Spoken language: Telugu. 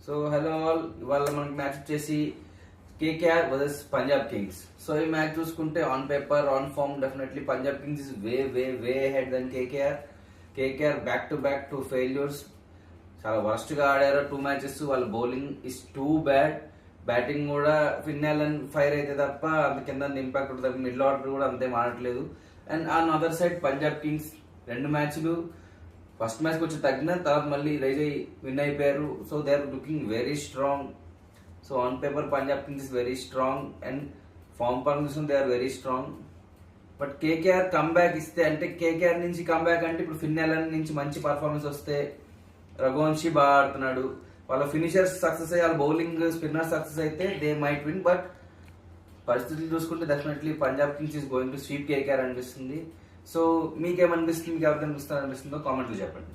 సో హలో ఆల్, ఇవాళ మనకి మ్యాచ్ వచ్చేసి KKR versus Punjab Kings. So ఈ మ్యాచ్ చూసుకుంటే on paper, on form definitely Punjab Kings is way way way head than KKR. KKR back to failures, చాలా వర్స్ట్ గా ఆడారు 2 మ్యాచెస్. వాళ్ళ bowling is too bad, batting కూడా ఫిన్నెలన్ ఫైర్ అయితే తప్ప అంత కింద ఇంపాక్ట్ ఉంటుంది. మిడిల్ ఆర్డర్ కూడా అంతేం ఆడట్లేదు. And on other side Punjab Kings 2 మ్యాచ్లు ఫస్ట్ మ్యాచ్ కొంచెం తగ్గిన తర్వాత మళ్ళీ రైజ్ అయ్యి విన్ అయిపోయారు. So they are looking very strong. So on paper Punjab Kings is very strong and form permission they are very strong. But KKR comeback ఇస్తే, అంటే కేకేఆర్ నుంచి కమ్బ్యాక్ అంటే ఇప్పుడు ఫిన్నెలన్ నుంచి మంచి పర్ఫార్మెన్స్ వస్తే, రఘువంశీ బాగా ఆడుతున్నాడు, వాళ్ళ ఫినిషర్స్ సక్సెస్ అయ్యి వాళ్ళ బౌలింగ్ స్పిన్నర్ సక్సెస్ అయితే దే మైట్ విన్. బట్ పరిస్థితులు చూసుకుంటే definitely Punjab Kings is going to sweep KKR అనిపిస్తుంది. సో మీకేమనిపిస్తుంది, మీకు ఎవరికి అనిపిస్తుందో కామెంట్లు చెప్పండి.